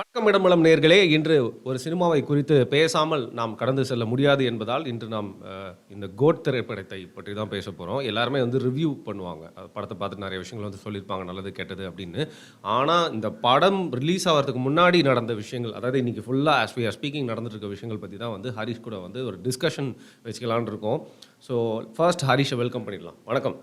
வணக்கம் இடமலம் நேர்களே, இன்று ஒரு சினிமாவை குறித்து பேசாமல் நாம் கடந்து செல்ல முடியாது என்பதால் இன்று நாம் இந்த கோட் திரைப்படத்தை பற்றி தான் பேச போகிறோம். எல்லாருமே வந்து ரிவ்யூ பண்ணுவாங்க, படத்தை பார்த்து நிறைய விஷயங்கள் வந்து சொல்லியிருப்பாங்க, நல்லது கெட்டது அப்படின்னு. ஆனால் இந்த படம் ரிலீஸ் ஆகிறதுக்கு முன்னாடி நடந்த விஷயங்கள், அதாவது இன்றைக்கி ஃபுல்லாக ஆஸ் வி ஆர் ஸ்பீக்கிங் நடந்துட்டு இருக்க விஷயங்கள் பற்றி தான் வந்து ஹரிஷ் கூட வந்து ஒரு டிஸ்கஷன் வச்சுக்கலான்னு இருக்கோம். ஸோ ஃபர்ஸ்ட் ஹரிஷை வெல்கம் பண்ணிடலாம். வணக்கம்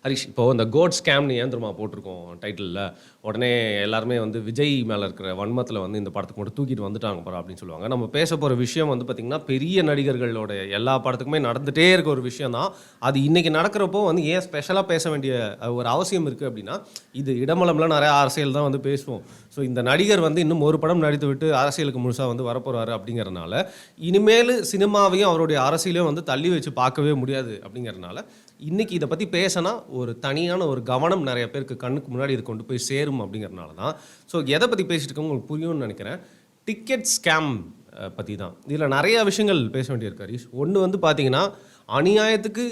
ஹரிஷ். இப்போது இந்த கோட் ஸ்கேம்னு ஏன் தெரியுமா போட்டிருக்கோம் டைட்டிலில்? உடனே எல்லாருமே வந்து விஜய் மேலே இருக்கிற வன்மத்தில் வந்து இந்த படத்துக்கு மட்டும் தூக்கிட்டு வந்துட்டாங்க போகிறோம் அப்படின்னு சொல்லுவாங்க. நம்ம பேச போகிற விஷயம் வந்து பார்த்திங்கன்னா பெரிய நடிகர்களோட எல்லா படத்துக்குமே நடந்துகிட்டே இருக்க ஒரு விஷயம் தான். அது இன்றைக்கி நடக்கிறப்போ வந்து ஏன் ஸ்பெஷலாக பேச வேண்டிய ஒரு அவசியம் இருக்குது அப்படின்னா, இது இடமலம்ல நிறைய அரசியல் தான் வந்து பேசுவோம். ஸோ இந்த நடிகர் வந்து இன்னும் ஒரு படம் நடித்து விட்டு அரசியலுக்கு முழுசாக வந்து வரப்போகிறாரு அப்படிங்கிறதுனால இனிமேல் சினிமாவையும் அவருடைய அரசியலையும் வந்து தள்ளி வச்சு பார்க்கவே முடியாது. அப்படிங்கிறதுனால இன்றைக்கி இதை பற்றி பேசினா ஒரு தனியான ஒரு கவனம் நிறைய பேருக்கு கண்ணுக்கு முன்னாடி இது கொண்டு போய் சேரும் அப்படிங்கிறதுனால தான். ஸோ எதை பற்றி பேசிட்டு இருக்கோம் உங்களுக்கு புரியும்னு நினைக்கிறேன். டிக்கெட் ஸ்கேம் பற்றி தான் இதில் நிறையா விஷயங்கள் பேச வேண்டியிருக்கு ஹரிஷ். ஒன்று வந்து பார்த்தீங்கன்னா, அநியாயத்துக்கு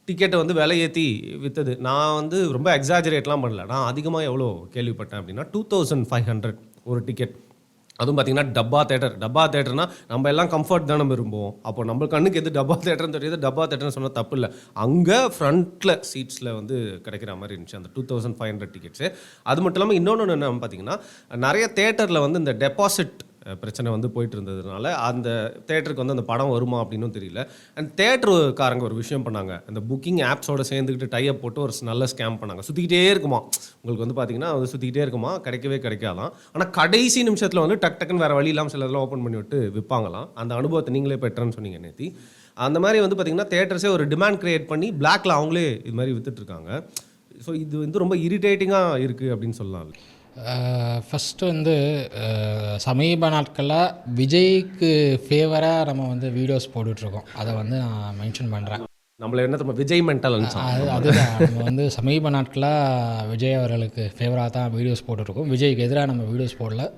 டிக்கெட்டை வந்து விலை ஏற்றி விற்றது. நான் வந்து ரொம்ப எக்ஸாஜரேட்லாம் பண்ணல. நான் அதிகமாக எவ்வளோ கேள்விப்பட்டேன் அப்படின்னா 2500 ஒரு டிக்கெட். அதுவும் பார்த்தீங்கன்னா டப்பா தேட்டர்னா நம்ம எல்லாம் கம்ஃபர்ட் தானே விரும்புவோம். அப்போ நம்ம கண்ணுக்கு எது டப்பா தேட்டர்னு தெரியுது. டப்பா தேட்டர்னு சொன்னால் தப்பு இல்லை. அங்கே ஃப்ரண்ட்டில் சீட்ஸில் வந்து கிடைக்கிற மாதிரி இருந்துச்சு அந்த 2500 டிக்கெட்ஸு. அது மட்டும் இல்லாமல் இன்னொன்று என்ன பார்த்தீங்கன்னா, நிறைய தேட்டரில் வந்து இந்த டெபாசிட் பிரச்சனை வந்து போயிட்டு இருந்ததுனால அந்த தேட்டருக்கு வந்து அந்த படம் வருமா அப்படின்னும் தெரியல. அண்ட் தேட்டருக்காரங்க ஒரு விஷயம் பண்ணாங்க, அந்த புக்கிங் ஆப்ஸோடு சேர்ந்துக்கிட்டு டைப் போட்டு ஒரு நல்ல ஸ்கேம் பண்ணாங்க. சுற்றிக்கிட்டே இருக்குமா உங்களுக்கு வந்து பார்த்தீங்கன்னா, வந்து சுற்றிக்கிட்டே இருக்குமா, கிடைக்காதான். ஆனால் கடைசி நிமிஷத்தில் வந்து டக்குன்னு வேறு வழி இல்லாமல் சில இதெல்லாம் ஓப்பன் பண்ணி விட்டு விற்பாங்களாம். அந்த அனுபவத்தை நீங்களே பெற்றேன்னு சொன்னீங்க நேத்தி. அந்த மாதிரி வந்து பார்த்திங்கன்னா தேட்டர்ஸே ஒரு டிமாண்ட் க்ரியேட் பண்ணி பிளாக்ல அவங்களே இது மாதிரி விற்றுட்ருக்காங்க. ஸோ இது வந்து ரொம்ப இரிட்டேட்டிங்காக இருக்குது அப்படின்னு சொல்லலாம். ஃபஸ்ட்டு வந்து சமீப நாட்களில் விஜய்க்கு ஃபேவராக நம்ம வந்து வீடியோஸ் போட்டுட்ருக்கோம். அதை வந்து நான் மென்ஷன் பண்ணுறேன். நம்மள என்ன விஜய் மென்டல் அதுதான் நம்ம வந்து சமீப நாட்களாக விஜய் அவர்களுக்கு ஃபேவராக தான் வீடியோஸ் போட்டுட்ருக்கோம். விஜய்க்கு எதிராக நம்ம வீடியோஸ் போடல.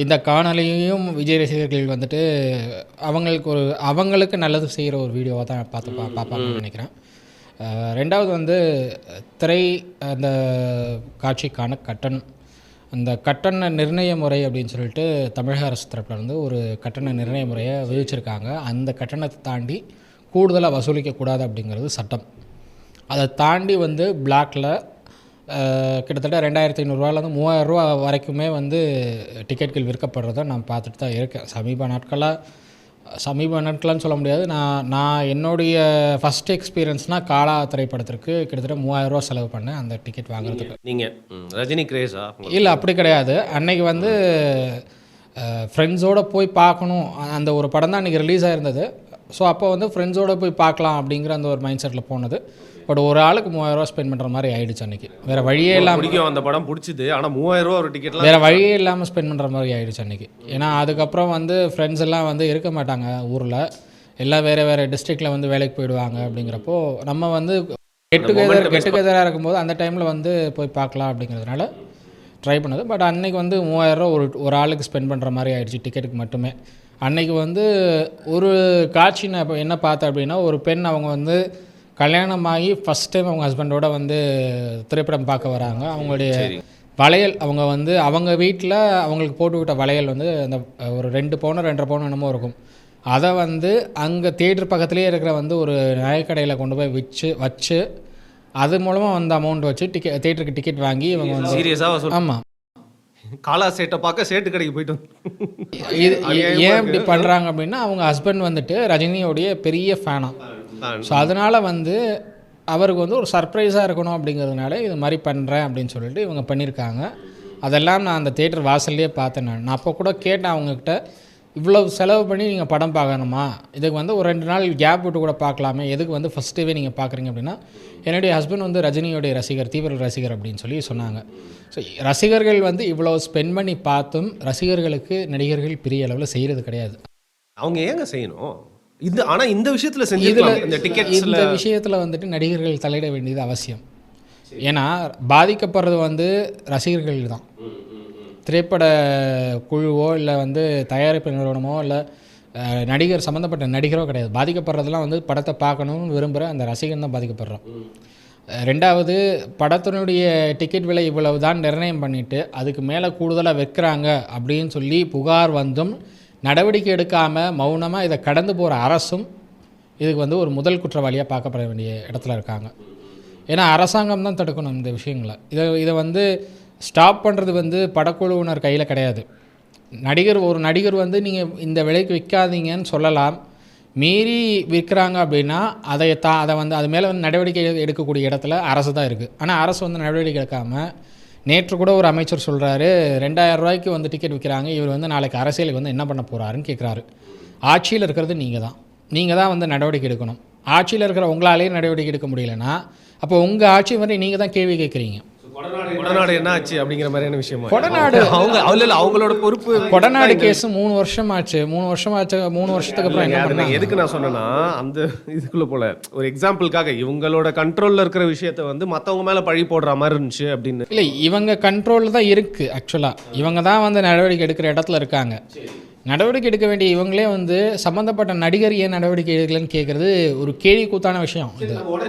இந்த காணொலியையும் விஜய் ரசிகர்கள் வந்துட்டு அவங்களுக்கு நல்லது செய்கிற ஒரு வீடியோவாக தான் பார்ப்பாங்கன்னு நினைக்கிறேன். ரெண்டாவது வந்து அந்த காட்சிக்கான அந்த கட்டண நிர்ணய முறை அப்படின்னு சொல்லிட்டு தமிழக அரசு தரப்புலேருந்து ஒரு கட்டண நிர்ணய முறையை விதிச்சிருக்காங்க. அந்த கட்டணத்தை தாண்டி கூடுதலாக வசூலிக்கக்கூடாது அப்படிங்கிறது சட்டம். அதை தாண்டி வந்து பிளாக்கில் கிட்டத்தட்ட 2500 3000 வரைக்குமே வந்து டிக்கெட்கள் விற்கப்படுறத நான் பார்த்துட்டு தான் இருக்கேன். சமீப நாட்கள்னு சொல்ல முடியாது. நான் என்னுடைய ஃபஸ்ட் எக்ஸ்பீரியன்ஸ்னால் காலா திரைப்படத்திற்கு கிட்டத்தட்ட 3000 செலவு பண்ணேன் அந்த டிக்கெட் வாங்குறதுக்கு. நீங்கள் ரஜினி கிரேஸா? இல்லை, அப்படி கிடையாது. அன்னைக்கு வந்து ஃப்ரெண்ட்ஸோடு போய் பார்க்கணும், அந்த ஒரு படம் தான் அன்றைக்கி ரிலீஸ் ஆகிருந்தது. ஸோ அப்போ வந்து ஃப்ரெண்ட்ஸோடு போய் பார்க்கலாம் அப்படிங்கிற அந்த ஒரு மைண்ட் செட்டில் போனது. பட் ஒரு ஆளுக்கு 3000 ஸ்பெண்ட் பண்ணுற மாதிரி ஆகிடுச்சு அன்றைக்கி. வேறு வழியே இல்லாமல் பிடிக்கும் அந்த படம் பிடிச்சிது. ஆனால் 3000 ஒரு டிக்கெட்லாம் வேறு வழியே இல்லாமல் ஸ்பெண்ட் பண்ணுற மாதிரி ஆகிடுச்சு அன்றைக்கி. ஏன்னா அதுக்கப்புறம் வந்து ஃப்ரெண்ட்ஸ் எல்லாம் வந்து இருக்க மாட்டாங்க ஊரில், எல்லாம் வேறு டிஸ்ட்ரிக்டில் வந்து வேலைக்கு போயிடுவாங்க. அப்படிங்கிறப்போ நம்ம வந்து கெட் டுகெதராக இருக்கும்போது அந்த டைமில் வந்து போய் பார்க்கலாம் அப்படிங்கிறதுனால ட்ரை பண்ணது. பட் அன்றைக்கி வந்து 3000 ஒரு ஆளுக்கு ஸ்பெண்ட் பண்ணுற மாதிரி ஆகிடுச்சு டிக்கெட்டுக்கு மட்டுமே. அன்றைக்கி வந்து ஒரு காட்சி நான் இப்போ என்ன பார்த்தேன் அப்படின்னா, ஒரு பெண் அவங்க வந்து கல்யாணமாகி ஃபஸ்ட் டைம் அவங்க ஹஸ்பண்டோட வந்து திரைப்படம் பார்க்க வராங்க. அவங்களுடைய வளையல் அவங்க வீட்டில் அவங்களுக்கு போட்டுக்கிட்ட வளையல் வந்து அந்த ஒரு 2 பவுன் 2.5 பவுன் என்னமோ இருக்கும். அதை வந்து அங்கே தியேட்டர் பக்கத்துலேயே இருக்கிற வந்து ஒரு நகைக்கடையில் கொண்டு போய் வச்சு அது மூலமாக வந்து அமௌண்ட் வச்சு தியேட்டருக்கு டிக்கெட் வாங்கி இவங்க வந்து சீரியஸாக. ஆமாம், காலா சேட்டை பார்க்க சேட்டு கடைக்கு போயிட்டு இது ஏன் இப்படி பண்ணுறாங்க அப்படின்னா, அவங்க ஹஸ்பண்ட் வந்துட்டு ரஜினியோடைய பெரிய ஃபேனாக. ஸோ அதனால் வந்து அவருக்கு வந்து ஒரு சர்ப்ரைஸாக இருக்கணும் அப்படிங்கிறதுனால இது மாதிரி பண்ணுறேன் அப்படின்னு சொல்லிட்டு இவங்க பண்ணியிருக்காங்க. அதெல்லாம் நான் அந்த தியேட்டர் வாசல்லையே பார்த்தேன். நான் அப்போ கூட கேட்டேன் அவங்கக்கிட்ட, இவ்வளோ செலவு பண்ணி நீங்கள் படம் பார்க்கணுமா? இதுக்கு வந்து ஒரு 2 நாள் கேப் விட்டு கூட பார்க்கலாமே, எதுக்கு வந்து ஃபஸ்ட் டேவே நீங்கள் பார்க்குறீங்க அப்படின்னா, என்னுடைய ஹஸ்பண்ட் வந்து ரஜினியோடைய ரசிகர், தீவிர ரசிகர் அப்படின்னு சொல்லி சொன்னாங்க. ஸோ ரசிகர்கள் வந்து இவ்வளோ ஸ்பெண்ட் பண்ணி பார்த்தும் ரசிகர்களுக்கு நடிகர்கள் பெரிய அளவில் செய்கிறது கிடையாது. அவங்க ஏங்க செய்யணும் இது? ஆனால் இந்த விஷயத்தில் செஞ்சதில் இந்த விஷயத்தில் வந்துட்டு நடிகர்கள் தலையிட வேண்டியது அவசியம். ஏன்னா பாதிக்கப்படுறது வந்து ரசிகர்கள் தான். திரைப்பட குழுவோ இல்லை வந்து தயாரிப்பு நிறுவனமோ இல்லை நடிகர் சம்மந்தப்பட்ட நடிகரோ கிடையாது. பாதிக்கப்படுறதுலாம் வந்து படத்தை பார்க்கணும்னு விரும்புகிற அந்த ரசிகன் தான் பாதிக்கப்படுறோம். ரெண்டாவது, படத்தினுடைய டிக்கெட் விலை இவ்வளவு தான் நிர்ணயம் பண்ணிவிட்டு அதுக்கு மேலே கூடுதலாக விற்கிறாங்க அப்படின்னு சொல்லி புகார் வந்தும் நடவடிக்கை எடுக்காமல் மௌனமாக இதை கடந்து போகிற அரசும் இதுக்கு வந்து ஒரு முதல் குற்றவாளியாக பார்க்கப்பட வேண்டிய இடத்துல இருக்காங்க. ஏன்னா அரசாங்கம் தான் தடுக்கணும் இந்த விஷயங்களை. இதை வந்து ஸ்டாப் பண்ணுறது வந்து படக்குழுவினர் கையில் கிடையாது. ஒரு நடிகர் வந்து நீங்கள் இந்த விலைக்கு விற்காதீங்கன்னு சொல்லலாம். மீறி விற்கிறாங்க அப்படின்னா அதை வந்து அது மேலே வந்து நடவடிக்கை எடுக்கக்கூடிய இடத்துல அரசு தான் இருக்குது. ஆனால் அரசு வந்து நடவடிக்கை எடுக்காமல், நேற்று கூட ஒரு அமைச்சர் சொல்கிறாரு, 2000 ரூபாய்க்கு வந்து டிக்கெட் விற்கிறாங்க, இவர் வந்து நாளைக்கு அரசியலுக்கு வந்து என்ன பண்ண போகிறாருன்னு கேட்குறாரு. ஆட்சியில் இருக்கிறது நீங்கள் தான் வந்து நடவடிக்கை எடுக்கணும். ஆட்சியில் இருக்கிற உங்களாலேயே நடவடிக்கை எடுக்க முடியலன்னா அப்போ உங்கள் ஆட்சி வரை நீங்கள் தான் கேள்வி கேட்குறீங்க. கொடநாடு என்ன ஆச்சு அப்படிங்கிற மாதிரியான விஷயமா? கொடநாடு அவங்களோட பொறுப்பு. கொடநாடு கேஸ் 3 வருஷம் ஆச்சு. 3 வருஷத்துக்கு அப்புறம் என்ன பண்ணாங்க? எதுக்கு நான் சொன்னேன்னா, அந்த இதுக்குள்ள போல ஒரு எக்ஸாம்பிளுக்காக இவங்களோட கண்ட்ரோல்ல இருக்கிற விஷயத்த வந்து மற்றவங்க மேல பழி போடுற மாதிரி இருந்துச்சு அப்படின்னு. இல்லை, இவங்க கண்ட்ரோலில் தான் இருக்குது. ஆக்சுவலாக இவங்க தான் வந்து நடவடிக்கை எடுக்கிற இடத்துல இருக்காங்க. நடவடிக்கை எடுக்க வேண்டிய இவங்களே வந்து சம்மந்தப்பட்ட நடிகர் ஏன் நடவடிக்கை எடுக்கலன்னு கேட்குறது ஒரு கேலி கூத்தான விஷயம்.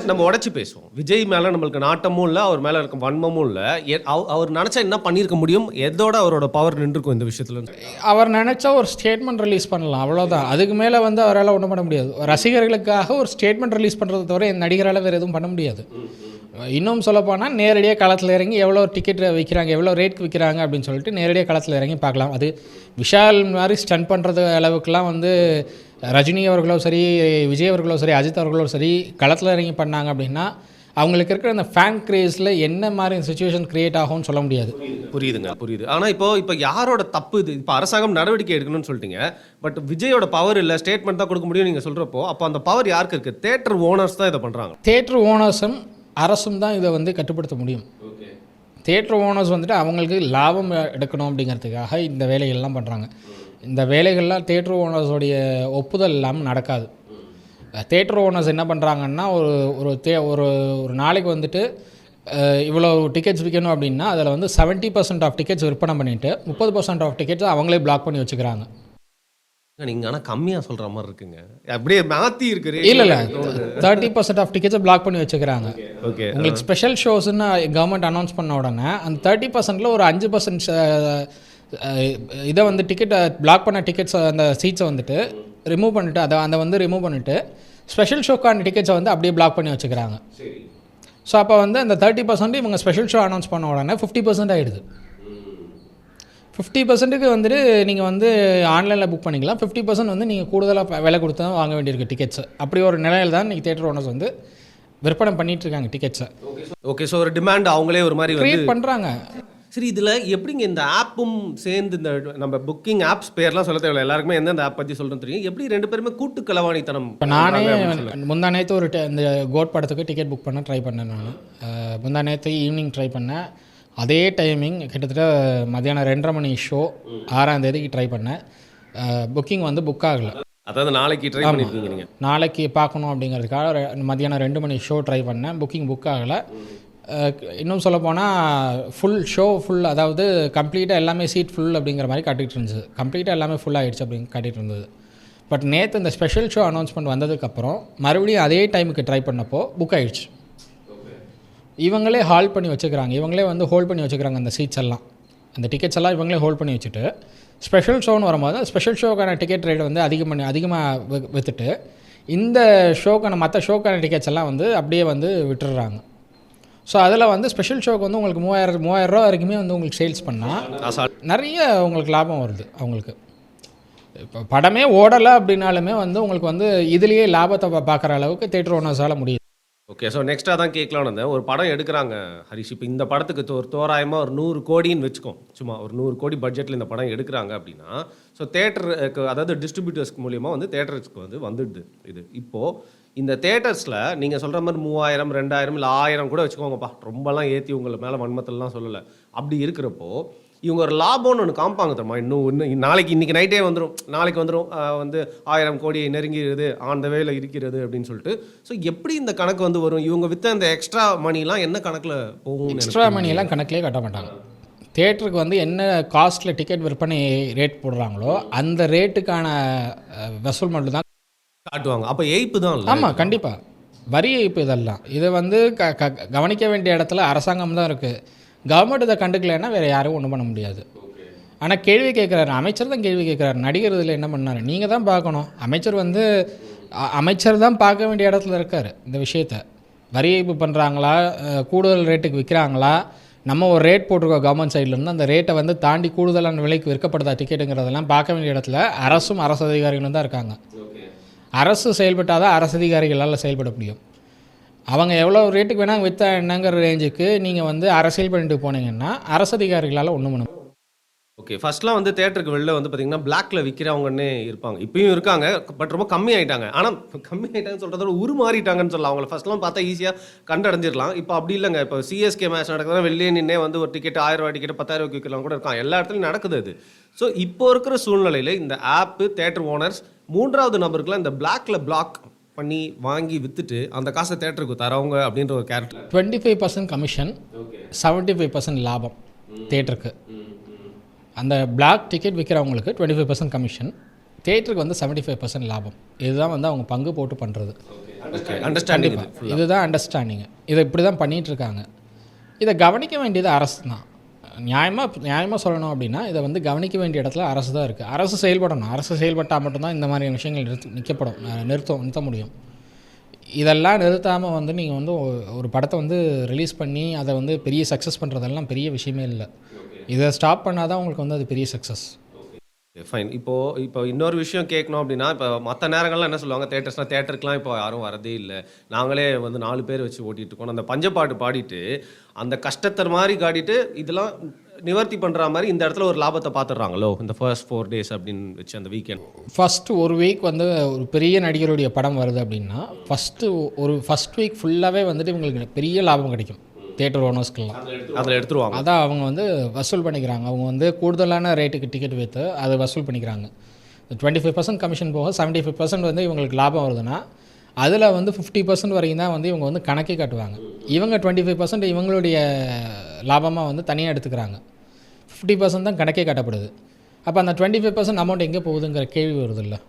நம்ம உடச்சி பேசுவோம். விஜய் மேலே நம்மளுக்கு நாட்டமும் இல்லை, அவர் மேலே இருக்க வன்மமும் இல்லை. அவர் நினச்சா என்ன பண்ணியிருக்க முடியும்? எதோட அவரோட பவர் நின்றுருக்கும் இந்த விஷயத்தில்? அவர் நினச்சா ஒரு ஸ்டேட்மெண்ட் ரிலீஸ் பண்ணலாம், அவ்வளோதான். அதுக்கு மேலே வந்து அவரால் ஒன்றும் பண்ண முடியாது. ரசிகர்களுக்காக ஒரு ஸ்டேட்மெண்ட் ரிலீஸ் பண்ணுறதை தவிர நடிகரால் வேறு எதுவும் பண்ண முடியாது. இன்னும் சொல்லப்போனால் நேரடியாக களத்தில் இறங்கி எவ்வளோ டிக்கெட் விற்கிறாங்க, எவ்வளோ ரேட்க்கு விற்கிறாங்க அப்படின்னு சொல்லிட்டு நேரடியாக களத்தில் இறங்கி பார்க்கலாம். அது விஷால் மாதிரி ஸ்டன் பண்ணுறது அளவுக்குலாம் வந்து ரஜினி அவர்களோ சரி, விஜய் அவர்களோ சரி, அஜித் அவர்களோ சரி களத்தில் இறங்கி பண்ணாங்க அப்படின்னா அவங்களுக்கு இருக்கிற அந்த ஃபேன் கிரேஸில் என்ன மாதிரி சுச்சுவேஷன் கிரியேட் ஆகும்னு சொல்ல முடியாது. புரியுது. ஆனால் இப்போ யாரோட தப்பு இது? இப்போ அரசாங்கம் நடவடிக்கை எடுக்கணும்னு சொல்லிட்டீங்க, பட் விஜயோட பவர் இல்லை, ஸ்டேட்மெண்ட் தான் கொடுக்க முடியும் நீங்கள் சொல்கிறப்போ, அப்போ அந்த பவர் யாருக்கு இருக்குது? தேட்டர் ஓனர்ஸ் தான் இதை பண்ணுறாங்க. தேட்டர் ஓனர்ஸும் அரசும் தான் இதை வந்து கட்டுப்படுத்த முடியும். தேட்டர் ஓனர்ஸ் வந்துட்டு அவங்களுக்கு லாபம் எடுக்கணும் அப்படிங்கிறதுக்காக இந்த வேலைகள்லாம் பண்ணுறாங்க. இந்த வேலைகள்லாம் தேட்டர் ஓனர்ஸோடைய ஒப்புதல் இல்லாமல் நடக்காது. தேட்டர் ஓனர்ஸ் என்ன பண்ணுறாங்கன்னா, ஒரு நாளைக்கு வந்துட்டு இவ்வளோ டிக்கெட்ஸ் விற்கணும் அப்படின்னா அதில் வந்து 70% ஆஃப் டிக்கெட்ஸ் விற்பனை பண்ணிவிட்டு 30% ஆஃப் டிக்கெட்ஸ் அவங்களே பிளாக் பண்ணி வச்சுக்கிறாங்க. நீங்கள் ஆனால் கம்மியாக சொல்கிற மாதிரி இருக்குங்க. அப்படியே மாற்றி இருக்குது. இல்லை 30% ஆஃப் டிக்கெட்ஸை பிளாக் பண்ணி வச்சுக்கிறாங்க. ஓகே, உங்களுக்கு ஸ்பெஷல் ஷோஸ்ன்னு கவர்மெண்ட் அனௌன்ஸ் பண்ண உடனே அந்த 30%ல் ஒரு 5% இதை வந்து டிக்கெட்டை பிளாக் பண்ண டிக்கெட்ஸ் அந்த சீட்ஸை வந்துட்டு ரிமூவ் பண்ணிவிட்டு அதை வந்து ரிமூவ் பண்ணிவிட்டு ஸ்பெஷல் ஷோக்கான டிக்கெட்ஸை வந்து அப்படியே பிளாக் பண்ணி வச்சுக்கிறாங்க. ஸோ அப்போ வந்து அந்த 30% இவங்க ஸ்பெஷல் ஷோ அனௌன்ஸ் பண்ண உடனே 50% ஆகிடுது. 50%க்கு வந்துட்டு நீங்கள் வந்து ஆன்லைனில் புக் பண்ணிக்கலாம். 50% வந்து நீங்கள் கூடுதலாக விலை கொடுத்து தான் வாங்க வேண்டியிருக்கு டிக்கெட்ஸு. அப்படி ஒரு நிலையில் தான் இன்றைக்கி தேட்டர் ஓனர்ஸ் வந்து விற்பனை பண்ணிகிட்டு இருக்காங்க டிக்கெட்ஸை. ஓகே, ஸோ ஒரு டிமாண்ட் அவங்களே ஒரு மாதிரி கிரியேட் பண்ணுறாங்க. சரி, இதில் எப்படிங்க இந்த ஆப்பும் சேர்ந்து இந்த நம்ம புக்கிங் ஆப்ஸ் பேர்லாம் சொல்ல தேவையில்லை, எல்லாருக்குமே எந்தெந்த ஆப் பற்றி சொல்கிறேன்னு தெரியும். எப்படி 2 பேருமே கூட்டு களவாணித்தனம்? இப்போ நானே முந்தா நேற்று இந்த கோட் படத்துக்கு டிக்கெட் புக் பண்ண ட்ரை பண்ணேன். நான் முந்தா நேற்று ஈவினிங் ட்ரை பண்ணேன். அதே டைமிங் கிட்டத்தட்ட மத்தியானம் 2:30 மணி ஷோ 6ஆம் தேதிக்கு ட்ரை பண்ணேன். புக்கிங் வந்து புக் ஆகலை. அதாவது நாளைக்கு ட்ரை பண்ணியிருக்கீங்க நீங்கள்? நாளைக்கு பார்க்கணும் அப்படிங்கிறதுக்காக மத்தியானம் 2 மணி ஷோ ட்ரை பண்ணேன். புக்கிங் புக் ஆகலை. இன்னும் சொல்லப்போனால் ஃபுல் அதாவது கம்ப்ளீட்டாக எல்லாமே சீட் ஃபுல் அப்படிங்கிற மாதிரி காட்டிகிட்டு இருந்துச்சு. கம்ப்ளீட்டாக எல்லாமே ஃபுல் ஆகிடுச்சு அப்படின்னு காட்டிகிட்டு இருந்தது. பட் நேற்று இந்த ஸ்பெஷல் ஷோ அனௌன்ஸ்மெண்ட் வந்ததுக்கப்புறம் மறுபடியும் அதே டைமுக்கு ட்ரை பண்ணப்போ புக் ஆகிடுச்சு. இவங்களே ஹால் பண்ணி வச்சுக்கிறாங்க. இவங்களே வந்து ஹோல்ட் பண்ணி வச்சுக்கிறாங்க அந்த சீட்ஸ் எல்லாம். அந்த டிக்கெட்ஸ் எல்லாம் இவங்களே ஹோல்ட் பண்ணி வச்சுட்டு ஸ்பெஷல் ஷோன்னு வரும்போது ஸ்பெஷல் ஷோக்கான டிக்கெட் ரேட் வந்து அதிகமாக விற்றுட்டு இந்த ஷோக்கான மற்ற ஷோக்கான டிக்கெட்ஸ் எல்லாம் வந்து அப்படியே வந்து விட்டுடுறாங்க. ஸோ அதில் வந்து ஸ்பெஷல் ஷோக்கு வந்து உங்களுக்கு 3000 ரூபா வரைக்குமே வந்து உங்களுக்கு சேல்ஸ் பண்ணால் நிறைய உங்களுக்கு லாபம் வருது அவங்களுக்கு. இப்போ படமே ஓடலை அப்படின்னாலுமே வந்து உங்களுக்கு வந்து இதுலேயே லாபத்தை பார்க்குற அளவுக்கு தேட்டர் ஓனர்ஸால் முடியுது. ஓகே, ஸோ நெக்ஸ்ட்டாக தான் கேட்கலான்னு இருந்தேன். ஒரு படம் எடுக்கிறாங்க ஹரிஷ், இப்போ இந்த படத்துக்கு ஒரு தோராயமாக ஒரு 100 கோடின்னு வச்சுக்கோம். சும்மா ஒரு 100 கோடி பட்ஜெட்டில் இந்த படம் எடுக்கிறாங்க அப்படின்னா, ஸோ தேட்டருக்கு அதாவது டிஸ்ட்ரிபியூட்டர்ஸ்க்கு மூலியமாக வந்து தேட்டர்ஸ்க்கு வந்து வந்துடுது இது. இப்போது இந்த தேட்டர்ஸில் நீங்கள் சொல்கிற மாதிரி 3000, 2000 இல்லை 1000 கூட வச்சுக்கோங்கப்பா, ரொம்பலாம் ஏற்றி உங்களை மேலே வன்மத்திலலாம் சொல்லலை. அப்படி இருக்கிறப்போ இவங்க ஒரு லாபம்னு ஒன்று காமிப்பாங்க தெரியுமா? இன்னும் இன்றைக்கி நைட்டே வந்துடும், நாளைக்கு வந்துடும், வந்து 1000 கோடி நெருங்கிடுது, ஆன் த வேல இருக்கிறது அப்படின்னு சொல்லிட்டு. ஸோ எப்படி இந்த கணக்கு வந்து வரும்? இவங்க விற்ற இந்த எக்ஸ்ட்ரா மணிலாம் என்ன கணக்கில் போகும்? எக்ஸ்ட்ரா மணியெல்லாம் கணக்கிலே கட்ட மாட்டாங்க. தேட்டருக்கு வந்து என்ன காஸ்ட்டில் டிக்கெட் விற்பனை ரேட் போடுறாங்களோ அந்த ரேட்டுக்கான வசூல் மட்டும் தான் காட்டுவாங்க. அப்போ ஏய்ப்பு தான். ஆமாம், கண்டிப்பாக. வரி ஏய்ப்பு இதெல்லாம் இதை வந்து கவனிக்க வேண்டிய இடத்துல அரசாங்கம் தான் இருக்குது. கவர்மெண்ட் இதை கண்டுக்கலைன்னா வேறு யாரும் ஒன்றும் பண்ண முடியாது. ஆனால் கேள்வி கேட்குறாரு, அமைச்சர் தான் கேள்வி கேட்குறாரு, நடிகர் இதில் என்ன பண்ணார் நீங்கள் தான் பார்க்கணும். அமைச்சர் வந்து அமைச்சர் தான் பார்க்க வேண்டிய இடத்துல இருக்கார். இந்த விஷயத்தை வரி ஏய்ப்பு பண்ணுறாங்களா, கூடுதல் ரேட்டுக்கு விற்கிறாங்களா, நம்ம ஒரு ரேட் போட்டிருக்கோம் கவர்மெண்ட் சைட்லேருந்து, அந்த ரேட்டை வந்து தாண்டி கூடுதலான விலைக்கு விற்கப்படுதா டிக்கெட்டுங்கிறதெல்லாம் பார்க்க வேண்டிய இடத்துல அரசும் அரசு அதிகாரிகளும் தான் இருக்காங்க. அரசு செயல்பட்டால் தான் அரசு அதிகாரிகளால் செயல்பட முடியும். அவங்க எவ்வளோ ரேட்டுக்கு வேணால் விற்றா என்னங்கிற ரேஞ்சுக்கு நீங்கள் வந்து அரசியல் பண்ணிட்டு போனீங்கன்னா அரசு அதிகாரிகளால் ஒன்றும் பண்ண. ஓகே. ஃபர்ஸ்ட்லாம் வந்து தியேட்டருக்கு வெளில வந்து பார்த்தீங்கன்னா, பிளாக்ல விக்கிறவங்கன்னே இருப்பாங்க. இப்பயும் இருக்காங்க. பட் ரொம்ப கம்மி ஆயிட்டாங்க. ஆனா கம்மி ஆயிட்டாங்கன்னு சொல்றத விட உருமாறிட்டாங்கன்னு சொல்லலாம். அவங்கள ஃபர்ஸ்ட்லாம் பார்த்தா ஈஸியா கண்டடைஞ்சிரலாம். இப்போ அப்படி இல்லங்க. இப்போ சிஎஸ்கே மேட்ச் நடக்குதுன்னா வெளியே நின்னே வந்து ஒரு டிக்கெட் ரூ. 1000 டிக்கெட் ரூ. 10,000 விக்கிறவங்க கூட இருக்காங்க. எல்லா இடத்துலயும் நடக்குது அது. ஸோ இப்போ இருக்கிற சூழ்நிலையில இந்த ஆப், தியேட்டர் ஓனர்ஸ் 3வது நபருக்குலாம் இந்த பிளாக்ல பிளாக் பண்ணி வாங்கி வித்துட்டு அந்த காசை தியேட்டருக்கு தரவங்க அப்படின்ற ஒரு கேரக்டர். 25% கமிஷன், 75% லாபம் தியேட்டருக்கு. அந்த பிளாக் டிக்கெட் விற்கிறவங்களுக்கு 25% கமிஷன், தியேட்டருக்கு வந்து 75% லாபம். இதுதான் வந்து அவங்க பங்கு போட்டு பண்ணுறது. அண்டர்ஸ்டாண்டிங் இதுதான் அண்டர்ஸ்டாண்டிங்கு. இதை இப்படி தான் பண்ணிகிட்ருக்காங்க. இதை கவனிக்க வேண்டியது அரசு தான். நியாயமாக சொல்லணும் அப்படின்னா இதை வந்து கவனிக்க வேண்டிய இடத்துல அரசு தான் இருக்குது. அரசு செயல்படணும். அரசு செயல்பட்டால் மட்டும்தான் இந்த மாதிரி விஷயங்கள் நிறுத்த முடியும். இதெல்லாம் நிறுத்தாமல் வந்து நீங்கள் வந்து ஒரு படத்தை வந்து ரிலீஸ் பண்ணி அதை வந்து பெரிய சக்ஸஸ் பண்ணுறதெல்லாம் பெரிய விஷயமே இல்லை. இதை ஸ்டாப் பண்ணால் தான் உங்களுக்கு வந்து அது பெரிய சக்ஸஸ். ஃபைன். இப்போ இன்னொரு விஷயம் கேட்கணும் அப்படின்னா, இப்போ மற்ற நேரங்கள்லாம் என்ன சொல்லுவாங்க, தியேட்டருக்குலாம் இப்போ யாரும் வரதே இல்லை, நாங்களே வந்து 4 பேர் வச்சு ஓட்டிகிட்டு இருக்கோம், அந்த பஞ்சப்பாட்டு பாடிட்டு அந்த கஷ்டத்தை மாதிரி காட்டிட்டு இதெல்லாம் நிவர்த்தி பண்ணுற மாதிரி இந்த இடத்துல ஒரு லாபத்தை பார்த்துடுறாங்களோ இந்த ஃபர்ஸ்ட் 4 days அப்படின்னு வச்சு அந்த வீக்கெண்ட். ஃபஸ்ட்டு ஒரு வீக் வந்து ஒரு பெரிய நடிகருடைய படம் வருது அப்படின்னா ஃபஸ்ட் வீக் ஃபுல்லாகவே வந்துட்டு இவங்களுக்கு பெரிய லாபம் கிடைக்கும் தியேட்டர் ஓனர்ஸ்க்கெல்லாம். அதில் எடுத்துருவாங்க. அதான் அவங்க வந்து வசூல் பண்ணிக்கிறாங்க. அவங்க வந்து கூடுதலான ரேட்டுக்கு டிக்கெட் விற்று அதை வசூல் பண்ணிக்கிறாங்க. 25% கமிஷன் போக 75% வந்து இவங்களுக்கு லாபம் வருதுன்னா அதில் வந்து 50% வரைக்கும் தான் வந்து இவங்க வந்து கணக்கே காட்டுவாங்க. இவங்க 25% இவங்களுடைய லாபமாக வந்து தனியாக எடுத்துக்கிறாங்க. 50% தான் கணக்கே காட்டப்படுது. அப்போ அந்த 25% அமௌண்ட் எங்கே போகுதுங்கிற கேள்வி வருது இல்லை.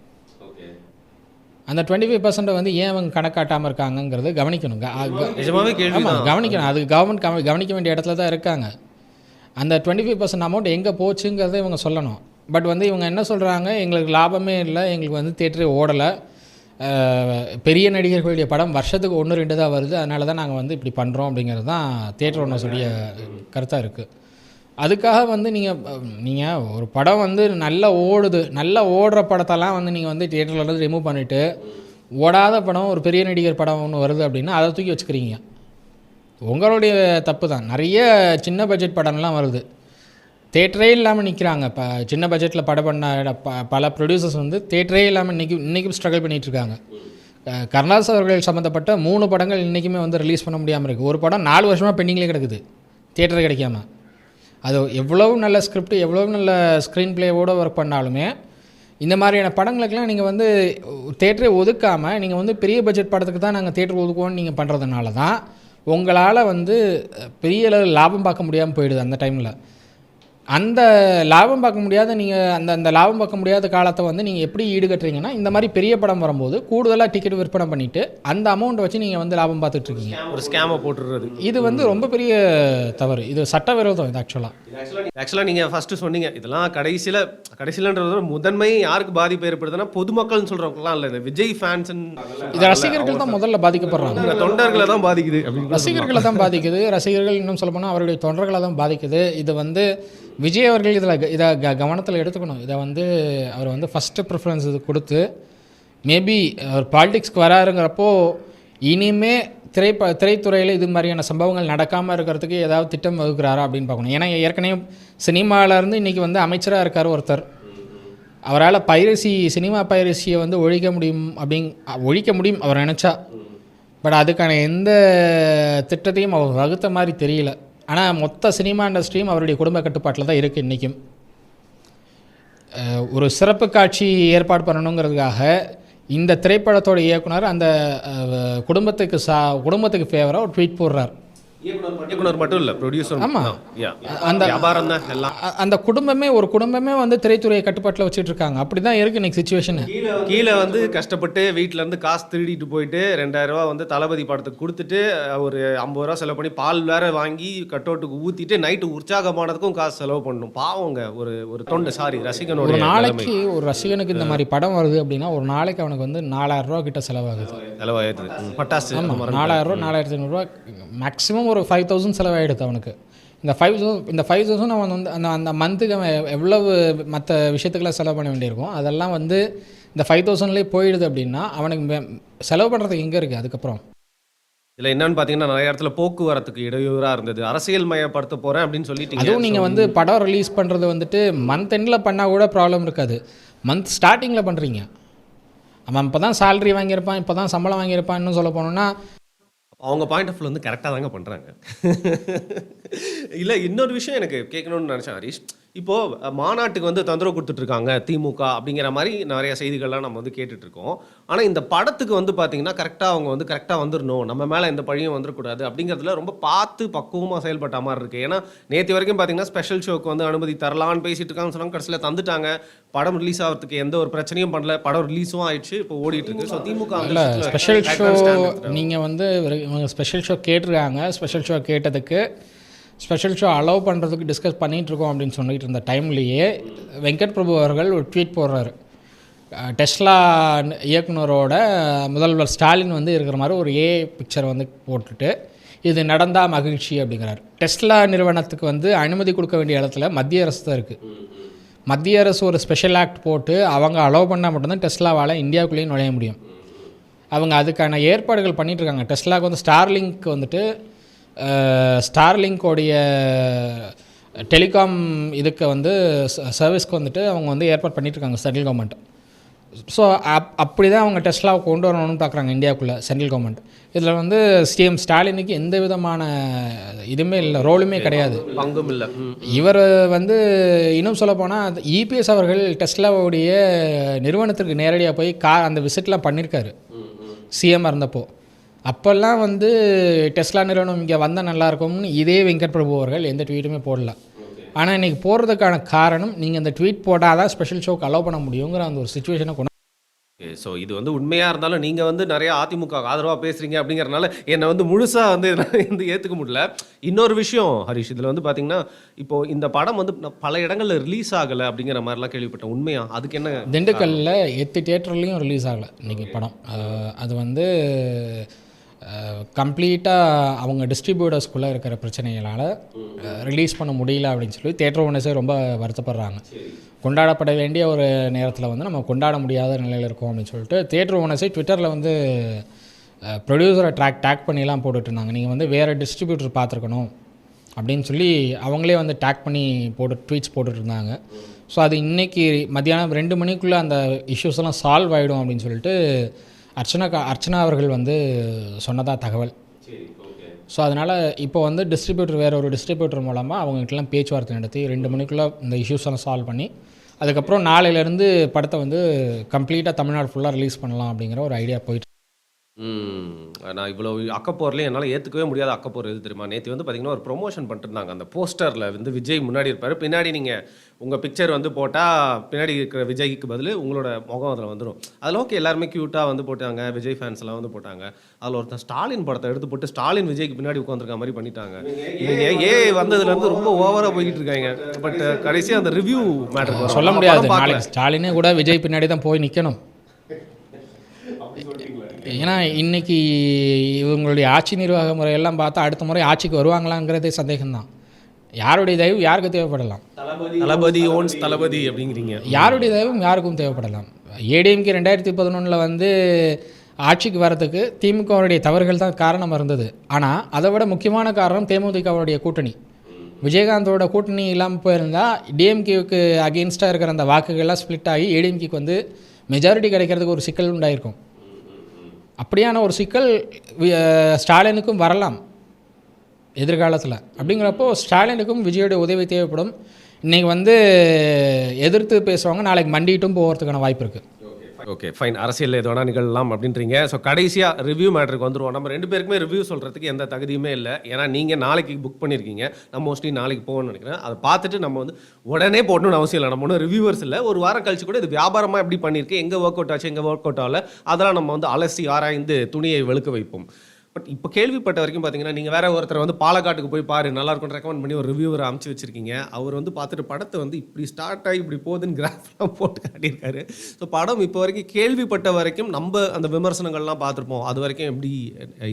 அந்த 25% வந்து ஏன் அவங்க கணக்காட்டாமல் இருக்காங்கங்கிறது கவனிக்கணும். கவனிக்கணும். அது கவர்மெண்ட் கவனிக்க வேண்டிய இடத்துல தான் இருக்காங்க. அந்த 25% அமௌண்ட் எங்கே போச்சுங்கிறத இவங்க சொல்லணும். பட் வந்து இவங்க என்ன சொல்கிறாங்க, எங்களுக்கு லாபமே இல்லை, எங்களுக்கு வந்து தியேட்டரே ஓடலை, பெரிய நடிகர்களுடைய படம் வருஷத்துக்கு 1-2 தான் வருது, அதனால தான் நாங்கள் வந்து இப்படி பண்ணுறோம் அப்படிங்கிறது தான் தியேட்டர் ஓனர்ஸுடைய கருத்தாக இருக்குது. அதுக்காக வந்து நீங்கள் ஒரு படம் வந்து நல்லா ஓடுற படத்தெல்லாம் வந்து நீங்கள் வந்து தியேட்டர்லேருந்து ரிமூவ் பண்ணிவிட்டு ஓடாத படம் ஒரு பெரிய நடிகர் படம் ஒன்று வருது அப்படின்னா அதை தூக்கி வச்சுக்கிறீங்க. உங்களுடைய தப்பு தான். நிறைய சின்ன பட்ஜெட் படம்லாம் வருது, தியேட்டரே இல்லாமல் நிற்கிறாங்க. இப்போ சின்ன பட்ஜெட்டில் படம் பண்ண பல ப்ரொடியூசர்ஸ் வந்து தியேட்டரே இல்லாமல் இன்றைக்கும் ஸ்ட்ரகிள் பண்ணிகிட்ருக்காங்க. கருணாஸ் அவர்கள் சம்மந்தப்பட்ட 3 படங்கள் இன்றைக்குமே வந்து ரிலீஸ் பண்ண முடியாமல் இருக்குது. ஒரு படம் 4 வருஷமாக பெண்டிங்லேயே கிடக்குது தியேட்டர் கிடைக்காம. அது எவ்வளவு நல்ல ஸ்கிரிப்ட், எவ்வளவு நல்ல ஸ்க்ரீன் பிளேவோடு ஒர்க் பண்ணாலுமே இந்த மாதிரியான படங்களுக்கெல்லாம் நீங்கள் வந்து தியேட்டரை ஒதுக்காமல் நீங்கள் வந்து பெரிய பட்ஜெட் படத்துக்கு தான் நாங்கள் தியேட்டர் ஒதுக்குவோன்னு நீங்கள் பண்ணுறதுனால தான் உங்களால் வந்து பெரிய அளவு லாபம் பார்க்க முடியாமல் போயிடுது. அந்த டைமில் அந்த லாபம் பார்க்க முடியாத நீங்கள் அந்த லாபம் பார்க்க முடியாத காலத்தை வந்து நீங்கள் எப்படி ஈடுகட்டுறீங்கன்னா, இந்த மாதிரி பெரிய படம் வரும்போது கூடுதலாக டிக்கெட் விற்பனை பண்ணிவிட்டு அந்த அமௌண்ட்டை வச்சு நீங்கள் வந்து லாபம் பார்த்துட்ருக்கீங்க. ஒரு ஸ்கேமை போட்டுடுறது. இது வந்து ரொம்ப பெரிய தவறு. இது சட்டவிரோதம். இது ஆக்சுவலாக நீங்கள் ஃபஸ்ட்டு சொன்னீங்க, இதெல்லாம் கடைசியிலன்றது முதன்மை யாருக்கு பாதிப்பு ஏற்படுதுன்னா பொதுமக்கள்னு சொல்கிறவங்கலாம் இல்லை, விஜய் ஃபேன்ஸ், இது ரசிகர்கள் தான் முதல்ல பாதிக்கப்படுறாங்க. தொண்டர்களை தான் பாதிக்குது. ரசிகர்களை தான் பாதிக்குது. ரசிகர்கள் இன்னும் சொல்ல போனால் அவருடைய தொண்டர்களை தான் பாதிக்குது. இது வந்து விஜய் அவர்கள் இதை கவனத்தில் எடுத்துக்கணும். இதை வந்து அவர் வந்து ஃபஸ்ட்டு ப்ரிஃபரன்ஸ் இது கொடுத்து மேபி அவர் பாலிடிக்ஸ்க்கு வராருங்கிறப்போ இனிமே திரைத்துறையில் இது மாதிரியான சம்பவங்கள் நடக்காமல் இருக்கிறதுக்கு ஏதாவது திட்டம் வகுக்கிறாரா அப்படின்னு பார்க்கணும். ஏன்னா ஏற்கனவே சினிமாவிலேருந்து இன்றைக்கி வந்து அமைச்சராக இருக்கார் ஒருத்தர். அவரால் சினிமா பைரசியை வந்து ஒழிக்க முடியும் அவர் நினச்சா. பட் அதுக்கான எந்த திட்டத்தையும் அவர் வகுத்த மாதிரி தெரியல. ஆனால் மொத்த சினிமா இண்டஸ்ட்ரியும் அவருடைய குடும்ப கட்டுப்பாட்டில் தான் இருக்குது. இன்றைக்கும் ஒரு சிறப்பு காட்சி ஏற்பாடு பண்ணணுங்கிறதுக்காக இந்த திரைப்படத்தோட இயக்குனர் அந்த குடும்பத்துக்கு ஃபேவராக ஒரு ட்வீட் போடுறார். இயக்குனர் மட்டும் இல்லை, ப்ரொடியூசர். ஆமாம். அந்த வியாபாரம் தான் எல்லாம். அந்த ஒரு குடும்பமே வந்து திரைத்துறையை கட்டுப்பாட்டில் வச்சுட்டு இருக்காங்க. அப்படி தான் இருக்குது இன்னைக்கு சுச்சுவேஷனு. கீழே வந்து கஷ்டப்பட்டு வீட்டிலேருந்து காசு திருடிட்டு போயிட்டு 2000 ரூபா வந்து தளபதி படத்துக்கு கொடுத்துட்டு ஒரு 50 ரூபா செலவு பண்ணி பால் வேற வாங்கி கட்டோட்டுக்கு ஊற்றிட்டு நைட்டு உற்சாகமானதுக்கும் காசு செலவு பண்ணணும். பாவங்க ஒரு ஒரு தொண்டு ரசிகனோட ஒரு நாளைக்கு ஒரு ரசிகனுக்கு இந்த மாதிரி படம் வருது அப்படின்னா ஒரு நாளைக்கு அவனுக்கு வந்து 4000 ரூபா கிட்ட செலவாகுது. செலவாயிடுது. பட்டாசு. ஆமாம், 4000 ரூபா 4500 ரூபா மேக்ஸிமம் ஒரு 5000 செலவாயிடுது அவனுக்கு. இந்த 5000 அவன் வந்து அந்த மந்த்துக்கு அவன் எவ்வளவு மற்ற விஷயத்துக்கெல்லாம் செலவு பண்ண வேண்டியிருக்கும், அதெல்லாம் வந்து இந்த 5000லேயே போயிடுது அப்படின்னா அவனுக்கு செலவு பண்ணுறதுக்கு எங்கே இருக்குது அதுக்கப்புறம்? இதில் என்னன்னு பார்த்தீங்கன்னா நிறைய இடத்துல போக்குவரத்துக்கு இடையூறாக இருந்தது. அரசியல் மயப்படுத்த போகிறேன் அப்படின்னு சொல்லிட்டு அதுவும் நீங்கள் வந்து படம் ரிலீஸ் பண்ணுறது வந்துட்டு மந்த் எண்டில் பண்ணால் கூட ப்ராப்ளம் இருக்காது. மந்த் ஸ்டார்டிங்கில் பண்ணுறீங்க. அவன் இப்போ தான் சேலரி வாங்கியிருப்பான், இப்போ தான் சம்பளம் வாங்கியிருப்பான். இன்னும் சொல்ல போனோன்னா அவங்க பாயிண்ட் ஆஃப் வியூ வந்து கரெக்டாக தாங்க பண்ணுறாங்க. இல்லை, இன்னொரு விஷயம் எனக்கு கேட்கணும்னு நினச்சேன் ஹரிஷ். இப்போது மாநாட்டுக்கு வந்து தொந்தரவு கொடுத்துட்ருக்காங்க திமுக அப்படிங்கிற மாதிரி நிறைய செய்திகள்லாம் நம்ம வந்து கேட்டுட்ருக்கோம். ஆனால் இந்த படத்துக்கு வந்து பார்த்திங்கன்னா கரெக்டாக அவங்க வந்து கரெக்டாக வந்துடணும், நம்ம மேலே எந்த பழியும் வந்துடக்கூடாது அப்படிங்கிறதுல ரொம்ப பார்த்து பக்குவமாக செயல்பட்ட மாதிரி இருக்குது. ஏன்னா நேற்று வரைக்கும் பார்த்திங்கன்னா ஸ்பெஷல் ஷோக்கு வந்து அனுமதி தரலான்னு பேசிகிட்டு இருக்காங்கன்னு சொன்னாங்க. கடைசியில் தந்துட்டாங்க. படம் ரிலீஸ் ஆகிறதுக்கு எந்த ஒரு பிரச்சனையும் பண்ணல. படம் ரிலீஸும் ஆயிடுச்சு, இப்போ ஓடிட்டுருக்கு. ஸோ திமுக இல்லை ஸ்பெஷல் ஷோ நீங்கள் வந்து ஸ்பெஷல் ஷோ கேட்டிருக்காங்க. ஸ்பெஷல் ஷோ கேட்டதுக்கு ஸ்பெஷல் ஷோ அலோவ் பண்ணுறதுக்கு டிஸ்கஸ் பண்ணிகிட்ருக்கோம் அப்படின்னு சொல்லிட்டு இருந்த டைம்லேயே வெங்கட் பிரபு அவர்கள் ஒரு ட்வீட் போடுறாரு. டெஸ்லா இயக்குனரோட முதல்வர் ஸ்டாலின் வந்து இருக்கிற மாதிரி ஒரு பிக்சர் வந்து போட்டுட்டு இது நடந்தால் மகிழ்ச்சி அப்படிங்கிறார். டெஸ்லா நிறுவனத்துக்கு வந்து அனுமதி கொடுக்க வேண்டிய இடத்துல மத்திய அரசு தான் இருக்குது. மத்திய அரசு ஒரு ஸ்பெஷல் ஆக்ட் போட்டு அவங்க அலோவ் பண்ணால் மட்டும்தான் டெஸ்லாவால் இந்தியாவுக்குள்ளேயும் நுழைய முடியும். அவங்க அதுக்கான ஏற்பாடுகள் பண்ணிகிட்ருக்காங்க. டெஸ்லாவுக்கு வந்து ஸ்டார்லிங்க் வந்துட்டு ஸ்டார்லிங்கோடைய டெலிகாம் இதுக்கு வந்து சர்வீஸ்க்கு வந்துட்டு அவங்க வந்து ஏற்பாடு பண்ணிகிட்ருக்காங்க சென்ட்ரல் கவர்மெண்ட். ஸோ அப்படி தான் அவங்க டெஸ்லாவை கொண்டு வரணும்னு பார்க்குறாங்க இந்தியாவுக்குள்ளே சென்ட்ரல் கவர்மெண்ட். இதில் வந்து சிஎம் ஸ்டாலினுக்கு எந்த விதமான இதுவுமே இல்லை, ரோலுமே கிடையாது, பங்கும் இல்லை. இவர் வந்து இன்னும் சொல்லப்போனால் இபிஎஸ் அவர்கள் டெஸ்லாவுடைய நிறுவனத்திற்கு நேரடியாக போய் அந்த விசிட்லாம் பண்ணியிருக்காரு சிஎம்மாக இருந்தப்போ. அப்போல்லாம் வந்து டெஸ்லா நிறுவனம் இங்கே வந்தால் நல்லாயிருக்கும்னு இதே வெங்கட் பிரபு அவர்கள் எந்த ட்வீட்டுமே போடல. ஆனால் இன்றைக்கி போடுறதுக்கான காரணம் நீங்கள் அந்த ட்வீட் போட்டால் தான் ஸ்பெஷல் ஷோக்கு அலோவ் பண்ண முடியுங்கிற அந்த ஒரு சுச்சுவேஷனை கொண்டு. ஸோ இது வந்து உண்மையாக இருந்தாலும் நீங்கள் வந்து நிறைய அதிமுக ஆதரவாக பேசுகிறீங்க அப்படிங்கிறனால என்னை வந்து முழுசாக வந்து ஏற்றுக்க முடியல. இன்னொரு விஷயம் ஹரிஷ், இதில் வந்து பார்த்தீங்கன்னா இப்போது இந்த படம் வந்து பல இடங்களில் ரிலீஸ் ஆகலை அப்படிங்கிற மாதிரிலாம் கேள்விப்பட்டேன். உண்மையாக அதுக்கு என்ன? திண்டுக்கல்லில் 8 தியேட்டர்லேயும் ரிலீஸ் ஆகலை இன்றைக்கி படம். அது வந்து கம்ப்ளீட்டாக அவங்க டிஸ்ட்ரிபியூட்டர்ஸ்குள்ளே இருக்கிற பிரச்சனைகளால் ரிலீஸ் பண்ண முடியல அப்படின்னு சொல்லி தியேட்டர் ஓனர்ஸே ரொம்ப வருத்தப்படுறாங்க. கொண்டாடப்பட வேண்டிய ஒரு நேரத்தில் வந்து நம்ம கொண்டாட முடியாத நிலையில் இருக்கோம் அப்படின்னு சொல்லிட்டு தியேட்டர் ஓனர்ஸே ட்விட்டரில் வந்து ப்ரொடியூசரை டேக் பண்ணிலாம் போட்டுட்ருந்தாங்க. நீங்கள் வந்து வேறு டிஸ்ட்ரிபியூட்டர் பார்த்துருக்கணும் அப்படின்னு சொல்லி அவங்களே வந்து டேக் பண்ணி ட்வீட்ஸ் போட்டுட்ருந்தாங்க. ஸோ அது இன்றைக்கி மத்தியானம் 2 மணிக்குள்ளே அந்த இஷ்யூஸ் எல்லாம் சால்வ் ஆகிடும் அப்படின்னு சொல்லிட்டு அர்ச்சனா அவர்கள் வந்து சொன்னதாக தகவல். ஸோ அதனால் இப்போ வந்து டிஸ்ட்ரிபியூட்டர் வேறு ஒரு டிஸ்ட்ரிபியூட்டர் மூலமாக அவங்ககிட்டலாம் பேச்சுவார்த்தை நடத்தி 2 மணிக்குள்ளே இந்த இஷ்யூஸ் எல்லாம் சால்வ் பண்ணி அதுக்கப்புறம் நாளையிலேருந்து படத்தை வந்து கம்ப்ளீட்டாக தமிழ்நாடு ஃபுல்லாக ரிலீஸ் பண்ணலாம் அப்படிங்கிற ஒரு ஐடியா போயிட்டு. நான் இவ்வளோ அக்கப்போர்லேயும் என்னால் ஏற்றுக்கவே முடியாத அக்கப்போர் எது தெரியுமா? நேற்று வந்து பார்த்திங்கன்னா ஒரு ப்ரொமோஷன் பண்ணிட்டுருந்தாங்க. அந்த போஸ்டரில் வந்து விஜய் முன்னாடி இருப்பார், பின்னாடி நீங்கள் உங்கள் பிக்சர் வந்து போட்டால் பின்னாடி இருக்கிற விஜய்க்கு பதில் உங்களோட முகம் அதில் வந்துடும். அதில் ஓகே, எல்லாருமே க்யூட்டாக வந்து போட்டாங்க, விஜய் ஃபேன்ஸ் எல்லாம் வந்து போட்டாங்க. அதில் ஒருத்தன் ஸ்டாலின் படத்தை எடுத்து போட்டு ஸ்டாலின் விஜய்க்கு பின்னாடி உட்காந்துருக்க மாதிரி பண்ணிட்டாங்க. இவங்க வந்ததுலேருந்து ரொம்ப ஓவராக போய்கிட்டு இருக்காங்க. பட் கடைசியாக அந்த ரிவ்யூ மேட்டர் சொல்ல முடியாது. நாளைக்கு ஸ்டாலினே கூட விஜய் பின்னாடி தான் போய் நிற்கணும். ஏன்னா இன்றைக்கி இவங்களுடைய ஆட்சி நிர்வாக முறையெல்லாம் பார்த்தா அடுத்த முறை ஆட்சிக்கு வருவாங்களாங்கிறதே சந்தேகம்தான். யாருடைய தயவு யாருக்கு தேவைப்படலாம்? தளபதி ஓன்ஸ் தளபதி அப்படிங்கிறீங்க. யாருடைய தயவும் யாருக்கும் தேவைப்படலாம். ஏடிஎம்கே 2011 வந்து ஆட்சிக்கு வரதுக்கு திமுகவுடைய தவறுகள் தான் காரணமாக இருந்தது. ஆனால் அதை விட முக்கியமான காரணம் தேமுதிகவுடைய கூட்டணி. விஜயகாந்தோட கூட்டணி இல்லாமல் போயிருந்தால் டிஎம்கேவுக்கு அகெயின்ஸ்டாக இருக்கிற அந்த வாக்குகள்லாம் ஸ்ப்ளிட் ஆகி ஏடிஎம்கேக்கு வந்து மெஜாரிட்டி கிடைக்கிறதுக்கு ஒரு சிக்கல் உண்டாயிருக்கும். அப்படியான ஒரு சிக்கல் ஸ்டாலினுக்கும் வரலாம் எதிர்காலத்தில். அப்படிங்கிறப்போ ஸ்டாலினுக்கும் விஜயோடைய உதவி தேவைப்படும். இன்றைக்கி வந்து எதிர்த்து பேசுவாங்க, நாளைக்கு மண்டிட்டும் போகிறதுக்கான வாய்ப்பு இருக்குது. Okay fine. அரசியல் எது வேணா நிகழலாம் அப்படின்றீங்க. ஸோ கடைசியாக ரிவ்யூ மேட்டருக்கு வந்துருவோம். நம்ம 2 பேருக்குமே ரிவ்யூ சொல்கிறதுக்கு எந்த தகுதியுமே இல்லை. ஏன்னா நீங்கள் நாளைக்கு புக் பண்ணியிருக்கீங்க, நான் மோஸ்ட்லி நாளைக்கு போகணும்னு நினைக்கிறேன். அதை பார்த்துட்டு நம்ம வந்து உடனே போடணும்னு அவசியம் இல்லை. நம்ம ஒன்றும் ரிவ்யூவர்ஸ் இல்லை. ஒரு வாரம் கழிச்சு கூட இது வியாபாரமாக எப்படி பண்ணியிருக்கு, எங்கே ஒர்க் அவுட் ஆச்சு, எங்கே ஒர்க் அவுட் ஆகல, அதெல்லாம் நம்ம வந்து அலசி ஆராய்ந்து துணியை வெளுக்க வைப்போம். பட் இப்போ கேள்விப்பட்ட வரைக்கும் பார்த்தீங்கன்னா, நீங்கள் வேற ஒருத்தர் வந்து பாலக்காட்டுக்கு போய் பாரு நல்லா இருக்கும்னு ரெக்கமெண்ட் பண்ணி ஒரு ரிவ்யூவர் அமுச்சு வச்சிருக்கீங்க. அவர் வந்து பார்த்துட்டு படத்தை வந்து இப்படி ஸ்டார்ட் ஆகி இப்படி போகுதுன்னு கிராஃப்லாம் போட்டு காட்டியிருக்காரு. ஸோ படம் இப்போ வரைக்கும் கேள்விப்பட்ட வரைக்கும் நம்ம அந்த விமர்சனங்கள்லாம் பார்த்துருப்போம். அது வரைக்கும் எப்படி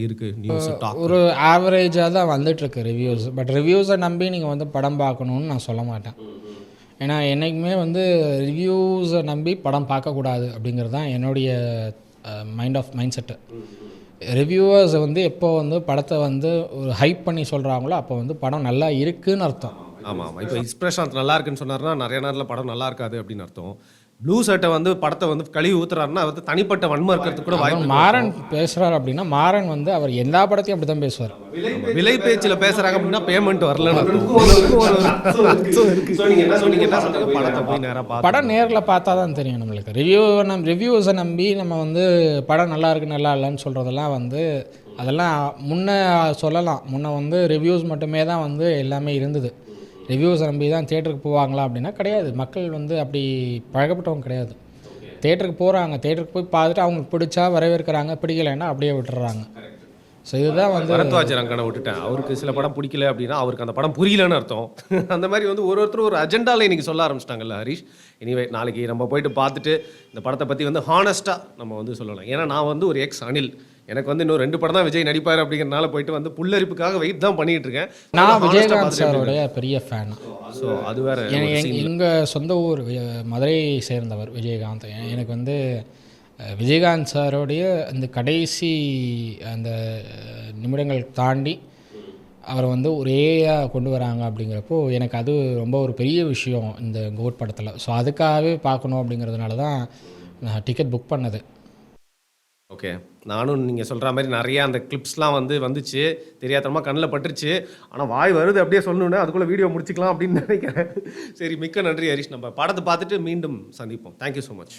இருக்கு நியூஸ் டாக்? ஒரு ஆவரேஜாக தான் வந்துட்டுருக்கு ரிவ்யூஸ். பட் ரிவ்யூஸை நம்பி நீங்கள் வந்து படம் பார்க்கணுன்னு நான் சொல்ல மாட்டேன். ஏன்னா என்றைக்குமே வந்து ரிவ்யூஸை நம்பி படம் பார்க்கக்கூடாது அப்படிங்கிறது தான் என்னுடைய மைண்ட் செட்டு. ரிவ்யூவர்ஸ் வந்து எப்போ வந்து படத்தை வந்து ஒரு ஹைப் பண்ணி சொல்கிறாங்களோ அப்போ வந்து படம் நல்லா இருக்குன்னு அர்த்தம். ஆமாம். இப்போ இன்ஸ்பிரேஷன் நல்லா இருக்குன்னு சொன்னார்னா நிறைய நேரத்தில் படம் நல்லா இருக்காது அப்படின்னு அர்த்தம். ப்ளூ ஷர்ட்டை வந்து படத்தை வந்து கழுவி ஊத்துறாருன்னா அவர் தனிப்பட்ட வன்மம் இருக்கிறதுக்கு கூட வாய்ப்பு. மாறன் பேசுகிறார் அப்படின்னா மாறன் வந்து அவர் எல்லா படத்தையும் அப்படி தான் பேசுவார். விலை பேச்சில் பேசுகிறாங்க அப்படின்னா பேமெண்ட் வரலன்னு படம் நேரில் பார்த்தா தான் தெரியும் நம்மளுக்கு. ரிவ்யூஸை நம்பி நம்ம வந்து படம் நல்லா இருக்கு நல்லா இல்லைன்னு சொல்கிறதெல்லாம் வந்து அதெல்லாம் முன்ன சொல்லலாம். முன்ன வந்து ரிவ்யூஸ் மட்டுமே தான் வந்து எல்லாமே இருந்தது. ரிவ்யூஸை நம்பி தான் தியேட்டருக்கு போவாங்களா அப்படின்னா கிடையாது. மக்கள் வந்து அப்படி பழக்கப்பட்டவங்க கிடையாது. தியேட்டருக்கு போகிறாங்க, தியேட்டருக்கு போய் பார்த்துட்டு அவங்களுக்கு பிடிச்சா வரவேற்கிறாங்க, பிடிக்கலைன்னா அப்படியே விட்டுறாங்க. ஸோ இதுதான் வந்து பரத்வாஜ் ரங்கனை விட்டுட்டேன். அவருக்கு சில படம் பிடிக்கல அப்படின்னா அவருக்கு அந்த படம் புரியலன்னு அர்த்தம். அந்த மாதிரி வந்து ஒருத்தர் ஒரு அஜெண்டாவில் இன்றைக்கி சொல்ல ஆரம்பிச்சிட்டாங்கல்ல ஹரிஷ். எனிவே நாளைக்கு நம்ம போயிட்டு பார்த்துட்டு இந்த படத்தை பற்றி வந்து ஹானஸ்ட்டாக நம்ம வந்து சொல்லலாம். ஏன்னா நான் வந்து ஒரு அனில், எனக்கு வந்து இன்னும் 2 படம் தான் விஜய் நடிப்பார் அப்படிங்கிறனால போயிட்டு வந்து புல்லரிப்புக்காக வெயிட் தான் பண்ணிட்டு இருக்கேன். நான் விஜயகாந்த் சாரோடைய பெரிய ஃபேன். ஸோ அது வேற. எங்கள் சொந்த ஊர் மதுரை சேர்ந்தவர் விஜயகாந்த். எனக்கு வந்து விஜயகாந்த் சாரோடைய அந்த கடைசி அந்த நிமிடங்கள் தாண்டி அவரை வந்து ஒரேயாக கொண்டு வராங்க அப்படிங்கிறப்போ எனக்கு அது ரொம்ப ஒரு பெரிய விஷயம் இந்த கோட் படத்தில். ஸோ அதுக்காகவே பார்க்கணும் அப்படிங்கிறதுனால தான் நான் டிக்கெட் புக் பண்ணது. ஓகே, நானும் நீங்கள் சொல்கிற மாதிரி நிறையா அந்த கிளிப்ஸ்லாம் வந்துச்சு, தெரியாதனமாக கண்ணில் பட்டுருச்சு. ஆனால் வாய் வருது அப்படியே சொல்லணுன்னா அதுக்குள்ளே வீடியோ முடிச்சுக்கலாம் அப்படின்னு நினைக்கிறேன். சரி, மிக்க நன்றி ஹரிஷ். நம்ம படத்தை பார்த்துட்டு மீண்டும் சந்திப்போம். Thank you so much.